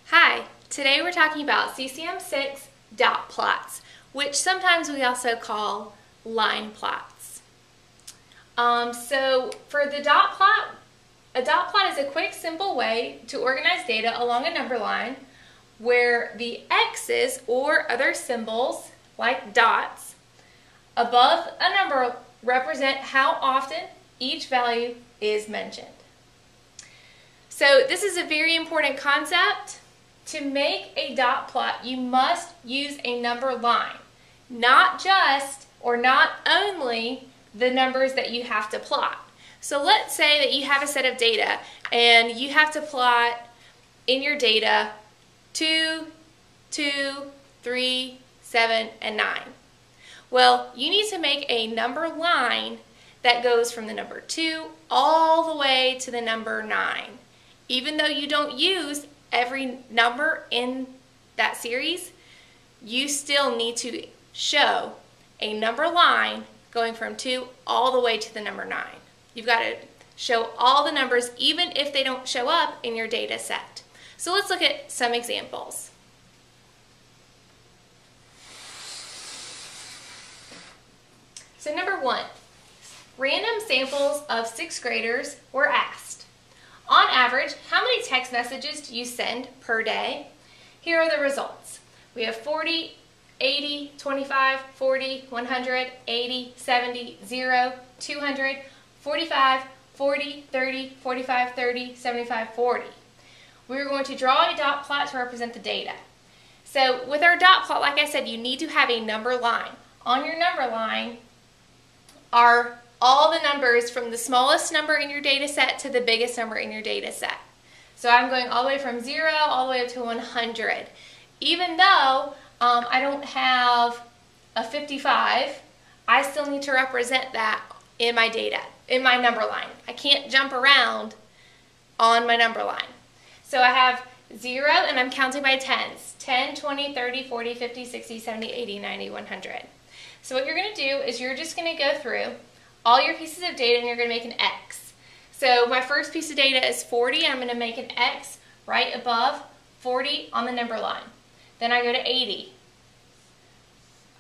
Hi, today we're talking about CCM6DotPlots, which sometimes we also call line plots. So for the dot plot, a dot plot is a quick, simple way to organize data along a number line where the x's or other symbols, like dots, above a number represent how often each value is mentioned. So this is a very important concept. To make a dot plot, you must use a number line, not just or not only the numbers that you have to plot. So let's say that you have a set of data and you have to plot in your data 2, 2, 3, 7, and 9. Well, you need to make a number line that goes from the number 2 all the way to the number 9. Even though you don't use every number in that series, you still need to show a number line going from 2 all the way to the number 9. You've got to show all the numbers even if they don't show up in your data set. So let's look at some examples. So number 1, random samples of 6th graders were asked. On average, how many text messages do you send per day? Here are the results. We have 40, 80, 25, 40, 100, 80, 70, 0, 200, 45, 40, 30, 45, 30, 75, 40. We're going to draw a dot plot to represent the data. So with our dot plot, like I said, you need to have a number line. On your number line are all the numbers from the smallest number in your data set to the biggest number in your data set. So I'm going all the way from 0 all the way up to 100. Even though I don't have a 55, I still need to represent that in my data, in my number line. I can't jump around on my number line. So I have 0 and I'm counting by tens. 10, 20, 30, 40, 50, 60, 70, 80, 90, 100. So what you're going to do is you're just going to go through all your pieces of data and you're going to make an X. So my first piece of data is 40 and I'm going to make an X right above 40 on the number line. Then I go to 80.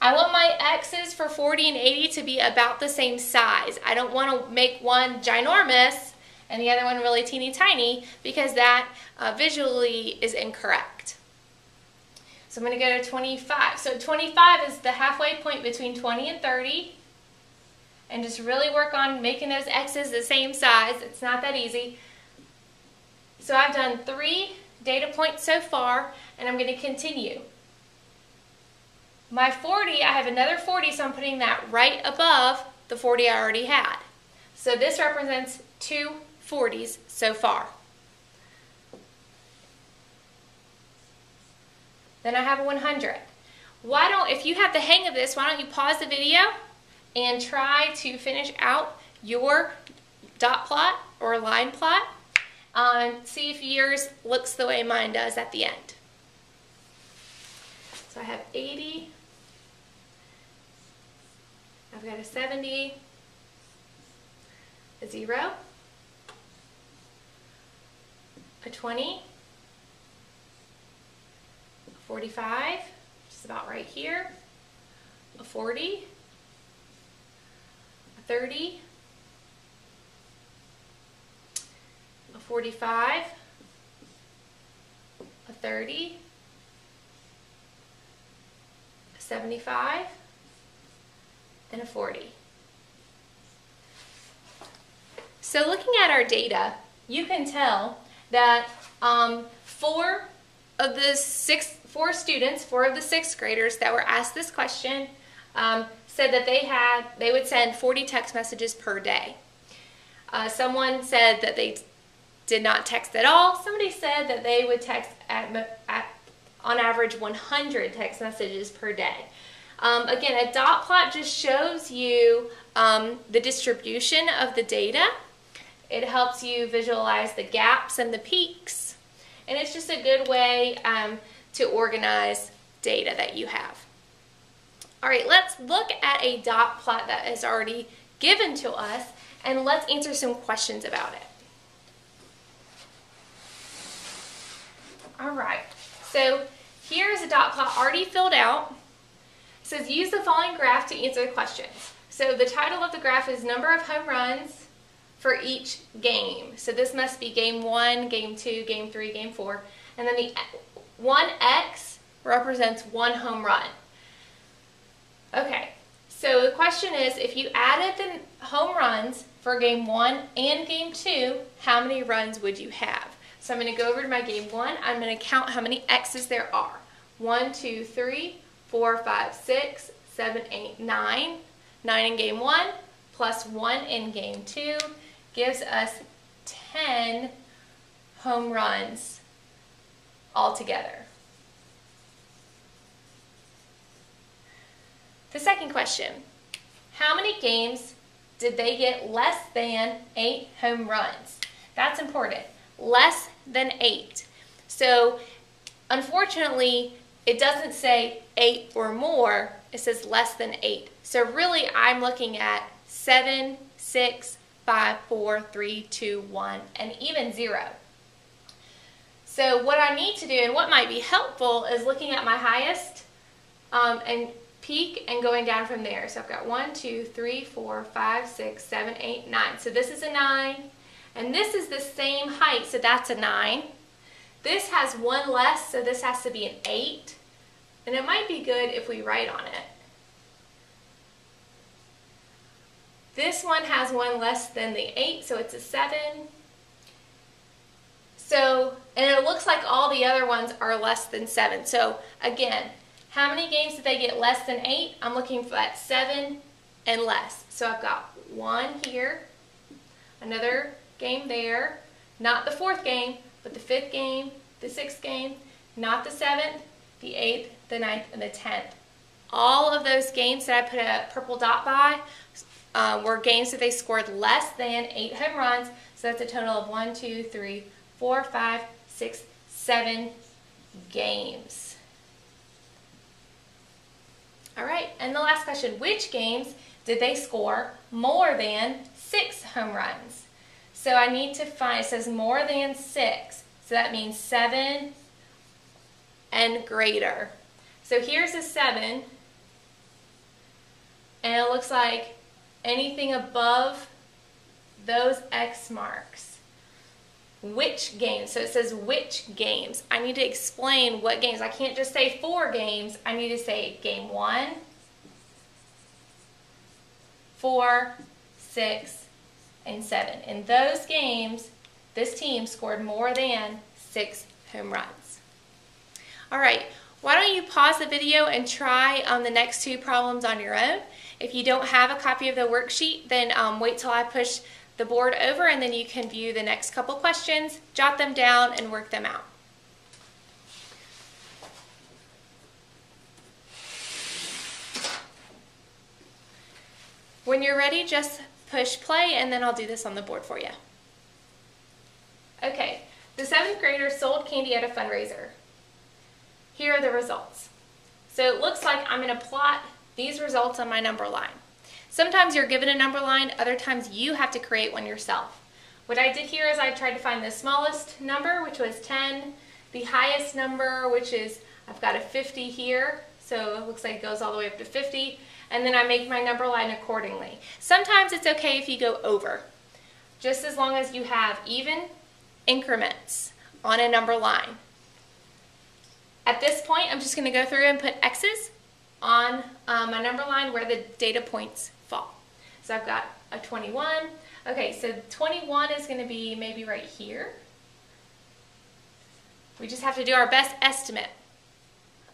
I want my X's for 40 and 80 to be about the same size. I don't want to make one ginormous and the other one really teeny tiny because that visually is incorrect. So I'm going to go to 25. So 25 is the halfway point between 20 and 30. And just really work on making those X's the same size. It's not that easy. So I've done 3 data points so far, and I'm going to continue. My 40, I have another 40, so I'm putting that right above the 40 I already had. So this represents 2 40s so far. Then I have a 100. If you have the hang of this, why don't you pause the video and try to finish out your dot plot or line plot. See if yours looks the way mine does at the end. So I have 80, I've got a 70, a 0, a 20, a 45, just about right here, a 40, 30, a 45, a 30, a 75, and a 40. So looking at our data, you can tell that 4 of the 6th graders that were asked this question said that they would send 40 text messages per day. Someone said that they did not text at all. Somebody said that they would text on average 100 text messages per day. Again, a dot plot just shows you the distribution of the data. It helps you visualize the gaps and the peaks, and it's just a good way to organize data that you have. All right, let's look at a dot plot that is already given to us, and let's answer some questions about it. All right, so here's a dot plot already filled out. It says use the following graph to answer the questions. So the title of the graph is number of home runs for each game. So this must be game 1, game 2, game 3, game 4. And then the 1x represents 1 home run. Okay, so the question is, if you added the home runs for game 1 and game 2, how many runs would you have? So I'm going to go over to my game 1. I'm going to count how many x's there are. 1, 2, 3, 4, 5, 6, 7, 8, 9. 9 in game 1 plus 1 in game 2 gives us 10 home runs altogether. The second question, how many games did they get less than 8 home runs? That's important, less than 8. So unfortunately, it doesn't say 8 or more, it says less than 8. So really I'm looking at 7, 6, 5, 4, 3, 2, 1, and even 0. So what I need to do, and what might be helpful, is looking at my highest and peak and going down from there. So I've got 1, 2, 3, 4, 5, 6, 7, 8, 9. So this is a 9, and this is the same height, so that's a 9. This has 1 less, so this has to be an 8. And it might be good if we write on it. This one has 1 less than the 8, so it's a 7. So, and it looks like all the other ones are less than 7. So again, how many games did they get less than 8? I'm looking for that 7 and less. So I've got 1 here, another game there, not the 4th game, but the 5th game, the 6th game, not the 7th, the 8th, the 9th, and the 10th. All of those games that I put a purple dot by were games that they scored less than 8 home runs. So that's a total of 1, 2, 3, 4, 5, 6, 7 games. All right, and the last question, which games did they score more than 6 home runs? So I need to find, it says more than 6, so that means 7 and greater. So here's a 7, and it looks like anything above those X marks. Which games? So it says which games. I need to explain what games. I can't just say 4 games. I need to say game 1, 4, 6, and 7. In those games, this team scored more than 6 home runs. All right, why don't you pause the video and try the next 2 problems on your own. If you don't have a copy of the worksheet, then wait till I push the board over and then you can view the next couple questions, jot them down, and work them out. When you're ready, just push play and then I'll do this on the board for you. Okay, the 7th graders sold candy at a fundraiser. Here are the results. So it looks like I'm going to plot these results on my number line. Sometimes you're given a number line, other times you have to create one yourself. What I did here is I tried to find the smallest number, which was 10, the highest number, which is, I've got a 50 here, so it looks like it goes all the way up to 50, and then I make my number line accordingly. Sometimes it's okay if you go over, just as long as you have even increments on a number line. At this point, I'm just going to go through and put X's on my number line where the data points fall. So I've got a 21. Okay, so 21 is going to be maybe right here. We just have to do our best estimate.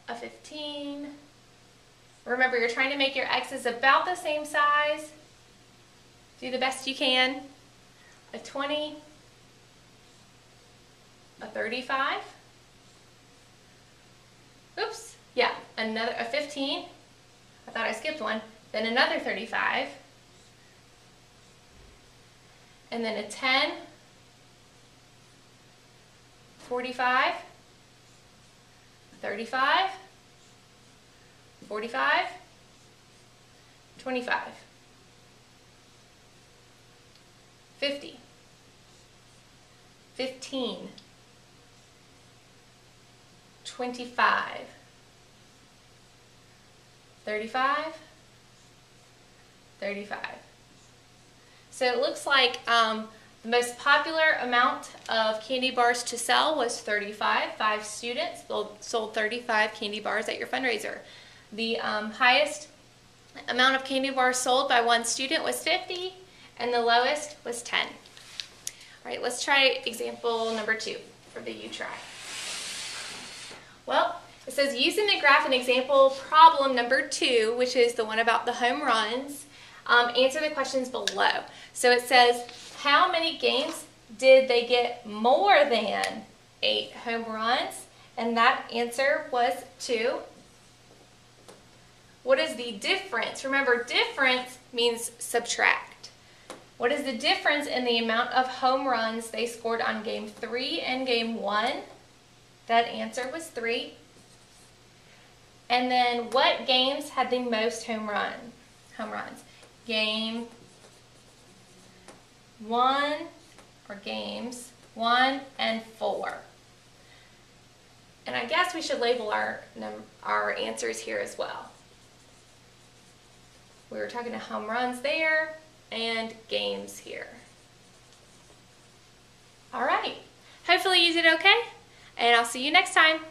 A 15. Remember, you're trying to make your X's about the same size. Do the best you can. A 20. A 35. Oops, yeah, a 15. I thought I skipped one. Then another 35. And then a 10. 45. 35. 45. 25. 50. 15. 25, 35, 35. So it looks like the most popular amount of candy bars to sell was 35. 5 students sold 35 candy bars at your fundraiser. The highest amount of candy bars sold by 1 student was 50, and the lowest was 10. All right, let's try example number 2 for the U try. Well, it says using the graph in example problem number 2, which is the one about the home runs, answer the questions below. So it says, how many games did they get more than 8 home runs? And that answer was 2. What is the difference? Remember, difference means subtract. What is the difference in the amount of home runs they scored on game 3 and game 1? That answer was 3. And then what games had the most home runs? Game 1, or games 1 and 4. And I guess we should label our answers here as well. We were talking to home runs there and games here. All right. Hopefully you did okay, and I'll see you next time.